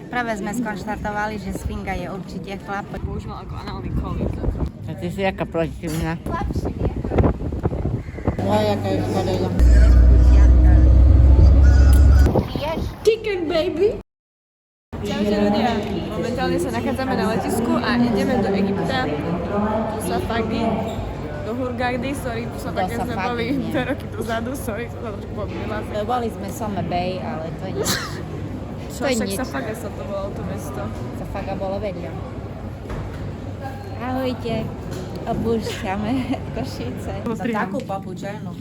Práve sme skonštatovali, že Sfinga je určite chlap. Používal ako análny kolík. A ty si jaká protivná? Slabší, nie? No, jaká je škaredá. Piješ? Chicken baby! Čaute ľudia, momentálne sa nachádzame na letisku a ideme do Egypta, do Safagi, do Hurghady, sorry, tu sa také sme boli 2 roky dozadu, sorry, to sa trošku pomýla. Boli sme Some Bay, ale to nič. Čo, však Safaga sa to volalo to mesto. Safaga bolo vedľa. Ahojte, opúšťame Košice. Takú papučajnú.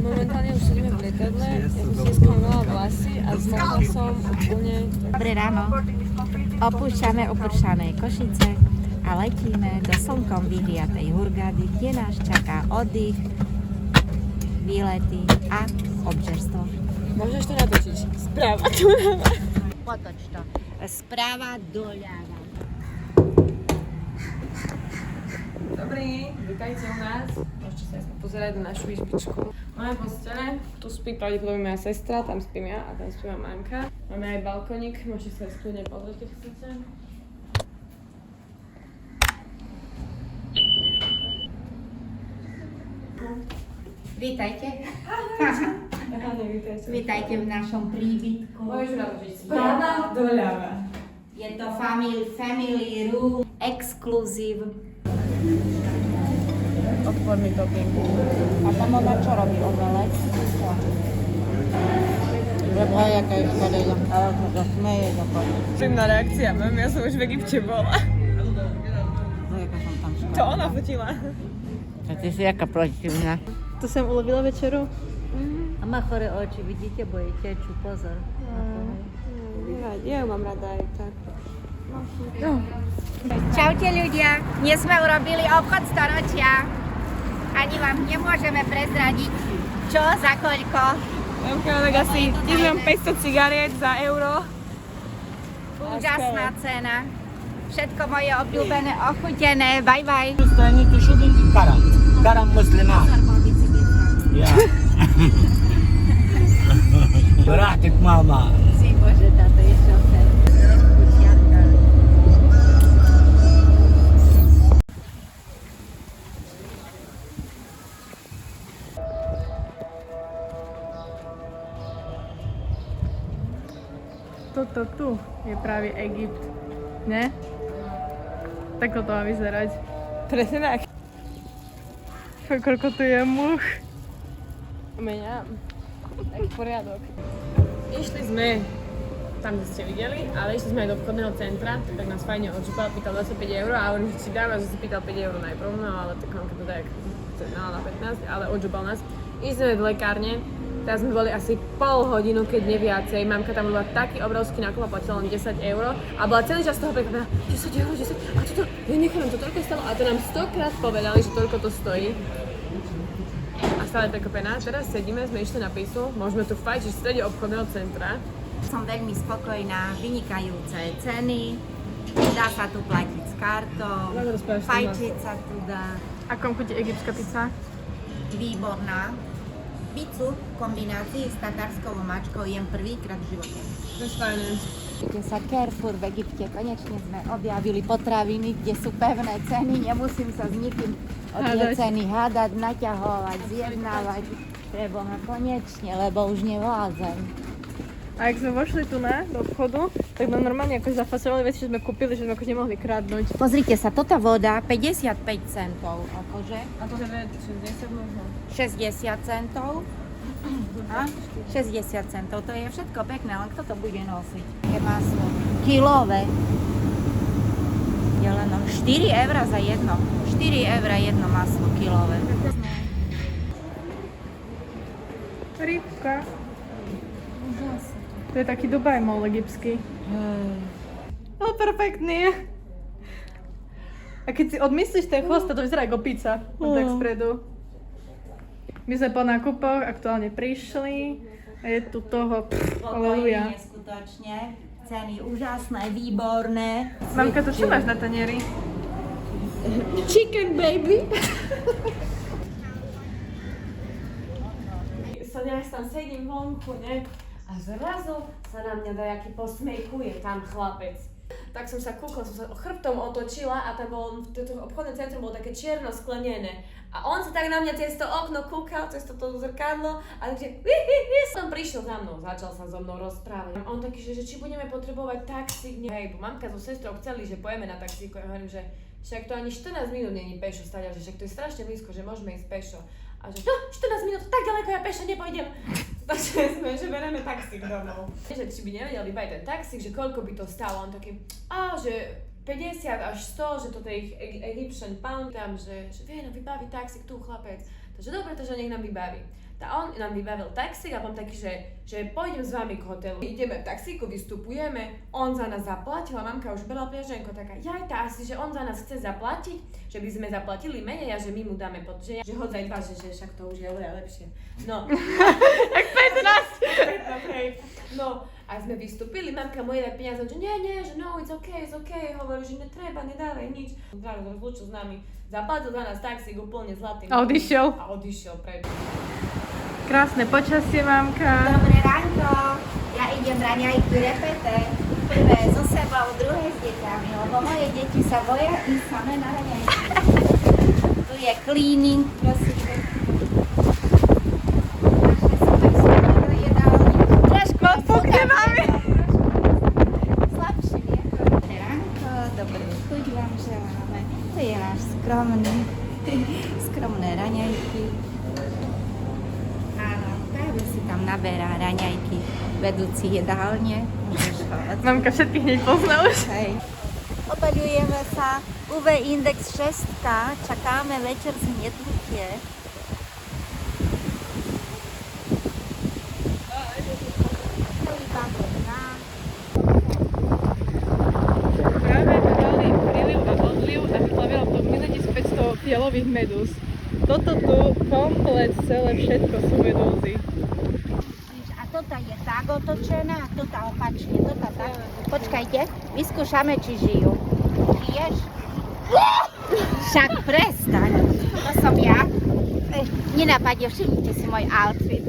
Momentálne už sedíme v lietadle, ja som si sklamala vlasy a zmokla som úplne... Dobré ráno. Opúšťame opúšťané Košice a letíme do slnkom vyhriatej Hurghady, kde nás čaká oddych, výlety a obžerstvo. Môžeš to natočiť. Správa doľava. Potoč to. Správa doľava. Dobrý, vítajte u nás. Môžete sa pozerať na našu izbičku. Máme postele, tu spí pravdepodobne moja sestra, tam spím ja a tam spí moja mamka. Máme aj balkónik, môžete sa skľudne pozrieť, keď chcete. Vítajte. Vítajte. Vítajte v našom príbytku. Môžeš natočiť. Správa doľava. Je to family room, exclusive. Odporný topping. A tam ona čo robí? Omelec? Lebo jaká je škaredá. Ale to sa smeje za to. Príjemná reakcia, mám, ja som už v Egypte bola. No, jaká som tam škaredá. To ona fotila. A ty si jaká protivná? Tu som ulovila večeru. A má chore oči, vidíte, bo jej tečú, pozor. Nevadí, ja ju mám rada aj tak. Čaute ľudia, dnes sme urobili obchod storočia. Ani vám nemôžeme prezradiť, čo za koľko. Mamka, tak asi dnes mám 500 cigariet za euro. Úžasná cena. Všetko moje obľúbené, ochutené. Bye bye. Strani tu šubin karam. Karam muslima. Ja. Bratek mama. Si Bože, táto je šofer. Toto tu je práve Egypt, ne? Takto to má vyzerať. Presne tak. Koľko tu je much. Mňam. Taký poriadok. Išli sme tam, kde ste videli, ale išli sme aj do obchodného centra, tak nás fajne odžupal, pýtal 25 eur a on si dáva, že si pýtal 5 eur najprv, no ale tak on keď to dá na 15, ale odžupal nás. Išli sme do lekárne, teraz sme boli asi pol hodinu, keď nie viacej. Mamka tam bola taký obrovský nákup a platila len 10 eur a bola celý čas toho prekvapená, 10 eur, 10, a toto, ja nechávam, to toľko stalo a to nám 100-krát povedali, že toľko to stojí. A stále prekvapená. Teraz sedíme, sme išli na pisu, môžeme tu fajčiť v strede obchodného centra. Som veľmi spokojná, vynikajúce ceny, dá sa tu platiť s kartou, fajčiť sa tu dá. Ako vám chutí egyptská pizza? Výborná. Pizzu v kombinácii s tatarskou mačkou jem prvýkrát v živote. To je fajné. Kde sa Carrefour v Egypte, konečne sme objavili potraviny, kde sú pevné ceny, nemusím sa s nikým o tie ceny hádať, naťahovať, zjednávať. Preboha, konečne, lebo už nevládzem. A ak sme vošli tu do obchodu, tak nám normálne akože zafasovali veci, čo sme kúpili, že sme akože nemohli kradnúť. Pozrite sa, toto voda 55 centov, akože A to je 60 možno. 60 centov. A 60 centov, to je všetko pekné, len kto to bude nosiť? Je maslo kilové. Je len 4 eur za jedno. 4 eur jedno maslo kilové. Rybka. To je taký Dubaj mall egyptský. No perfektný. A keď si odmyslíš ten chvost, to vyzerá ako pizza. Tak spredu. My sme po nákupoch aktuálne prišli a je tu toho, aleluja. Neskutočne, ceny úžasné, výborné. Mamka, to čo máš na tanieri? Chicken baby. ja tam sedím vonku, ne? A zrazu sa na mňa dajaký posmejkuje tam chlapec. Tak som sa kúkla, som sa chrbtom otočila a tam bolo, toto obchodné centrum bolo také čierno sklenené. A on sa tak na mňa cez to okno kúkal, cez to zrkadlo a takže som prišiel za mnou, začal sa so mnou rozprávať. A on taký, že či budeme potrebovať taxík, hej, bo mamka so sestrou chceli, že pojeme na taxíku. Ja hovorím, že však to ani 14 minút není pešo stať, že však to je strašne blízko, že môžeme ísť pešo. A že no, 14 minút, tak ďaleko ja pešo nepojdem. Takže sme, že bereme taxík domov. Že či by nevedel vybaviť ten taxík, že koľko by to stálo, on taký, že 50 až 100, že toto je Egyptian pound, tam, že vie nám vybaviť taxík tu chlapec. Takže dobre, takže nech nám vybaví. Tak on nám vybavil taxík a potom taký, že pôjdem s vami k hotelu. Ideme v taxíku, vystupujeme, on za nás zaplatil a mamka už bola priaženko taká, jaj, asi, že on za nás chce zaplatiť, že by sme zaplatili menej a že my mu dáme že hodzaj dva, že však to už je oveľa lepšie. No. Tak 15! Hej. No a sme vystúpili, mamka moje dá peniaze, že nie, že no, it's okay, hovorí, že netreba, nedávaj nič. Zrazu rozlúčil s nami, zaplatil za nás taxík úplne zlatým. A odišiel? A odišiel preč. Krásne počasie, mamka. Dobré ránko, ja idem raňajky repete. Prvé so sebou, druhé s deťami, lebo moje deti sa boja ísť samé na raňajky. Tu je cleaning, prosím. Trošku odpukne, mami. Slabšie vietor. Dobré ránko, dobrú chuť vám želáme. To je náš skromné raňajky. Si tam naberá raňajky vedúci jedálne. Mamka všetkých hneď pozná už. Hej. Obaľujeme sa. UV index 6. Čakáme večer zhnednutie. Práve mi dali príliv a odliv a vyplavila to milení z 500 fielových medúz. Toto tu komplet celé všetko sú medúzy. A toto je tak otočená a toto opačne. Toto tak. Počkajte, vyskúšame, či žijú. Žiješ? Však prestaň. To som ja. Nenapadne, všimnite si môj outfit.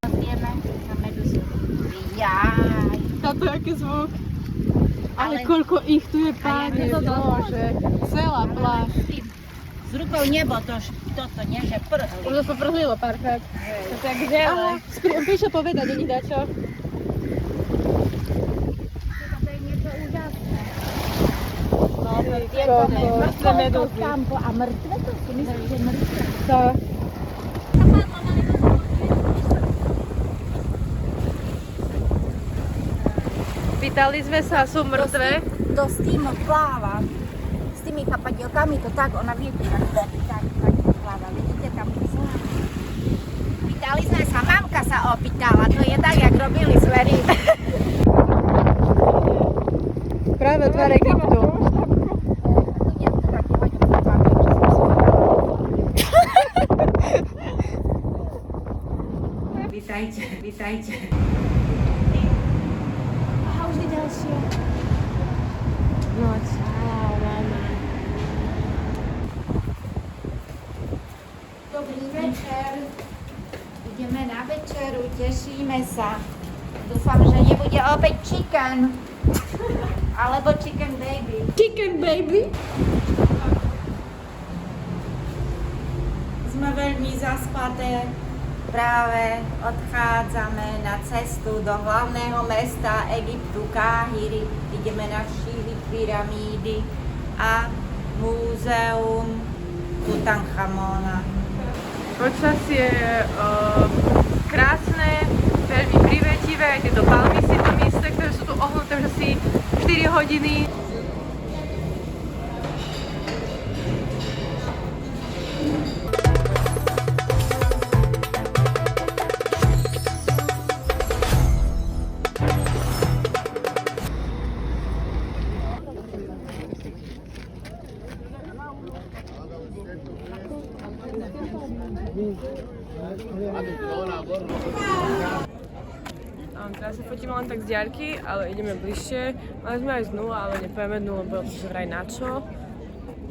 Pozrieme na medúzu. Jaj. Táto aký zvuk. Ale koľko ich tu je, páne Bože. Celá pláž. S rukou nebo toto nie, že prhli. Už to poprhlilo párkrát. To tak žele. Prišiel povedať, není dačo. To je niečo úžasné. No, Tieto mŕtve medúzy. A mŕtve to si myslíš, že mŕtve? To. Pýtali sme sa, sú mŕtve. To s tým pláva. S tými chapadielkami to tak, ona viete, tak pláva. Vidíte tam sú. Pýtali sme sa, mamka sa opýtala, to je tak, jak robili zvery. Práve tvár Egyptu. Vítajte. Aha, už je ďalšie. No čau, mama. Dobrý večer. Ideme na večeru, tešíme sa. Dúfam, že nebude opäť chicken. Alebo chicken baby. Chicken baby? Sme veľmi zaspaté. Práve odchádzame na cestu do hlavného mesta Egyptu, Káhiry. Ideme navštíviť pyramídy a múzeum Tutanchamona. Počasie je krásne, veľmi privetivé, aj tieto palmy si tam isté, ktoré sú tu ohnuté už asi 4 hodiny. Teraz sa fotíme len tak z diaľky, ale ideme bližšie. Mali sme aj z nula, ale nepovieme dnu, lebo že vraj na čo,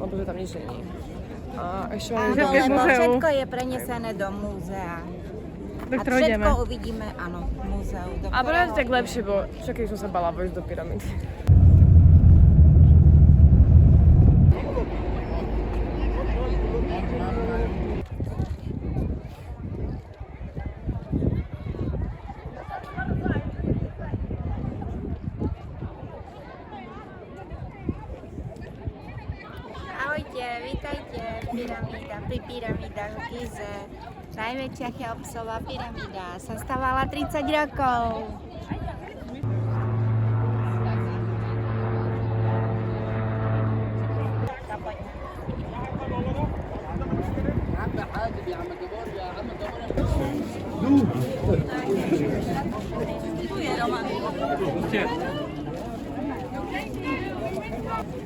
lebo že tam nič není. A ešte Áno, máme všetké z lebo múzeu. všetko je prenesené do múzea. Do A ktorého ideme. všetko uvidíme, áno, v múzeu. Do A bude ktorého tak ideme. lepšie, bo však keď som sa bala vojsť do pyramídy. Ahojte, vítajte, pyramída, pri pyramídach v Gize. Najväčšia Cheopsová pyramída sa stavala 30 rokov.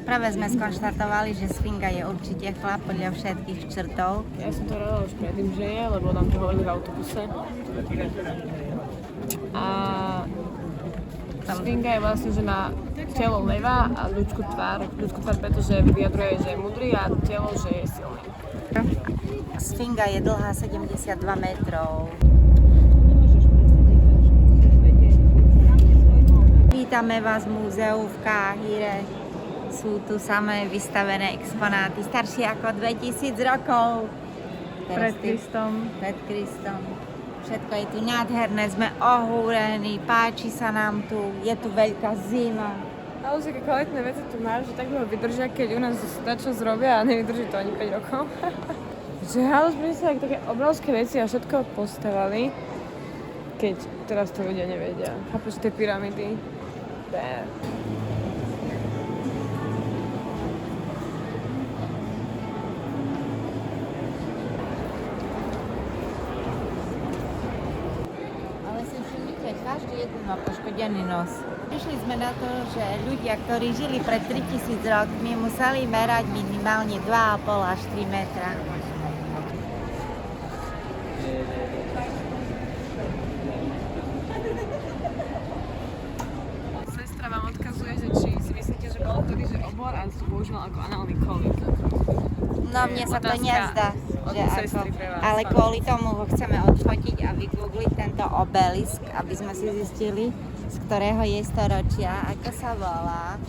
Práve sme skonštatovali, že Sfinga je určite chlap podľa všetkých črtov. Ja som to rada už predtým, že je, lebo nám to hovorili v autobuse. A Sfinga je vlastne, že má telo leva a ľudskú tvár, pretože vyjadruje, že je mudrý a telo, že je silný. Sfinga je dlhá 72 metrov. Vítame vás v múzeu v Káhire. Sú tu samé vystavené exponáty staršie ako 2000 rokov. Pred Kristom. Pred Kristom. Všetko je tu nádherné, sme ohúrení, páči sa nám tu, je tu veľká zima. Ale už také kvalitné veci tu máš, že tak dlho vydržia, keď u nás dačo zrobia a nevydrží to ani 5 rokov. Že ale sme sa také obrovské veci a všetko postavali, keď teraz to ľudia nevedia. Chápeš, tie pyramídy? Ale si všimnite, každý jeden má poškodený nos. Prišli sme na to, že ľudia, ktorí žili pred 3000 rokmi, museli merať minimálne 2,5 až 3 metra. Sestra vám odkazuje, že či si myslíte, že bol vtedy, že obor a to používal ako análny kolík. No mne sa to Otázka nezdá, od že ako, sestry pre vás. ale kvôli tomu ho chceme odfotiť a vygoogliť tento obelisk, aby sme si zistili, z ktorého je storočia, ako sa volá.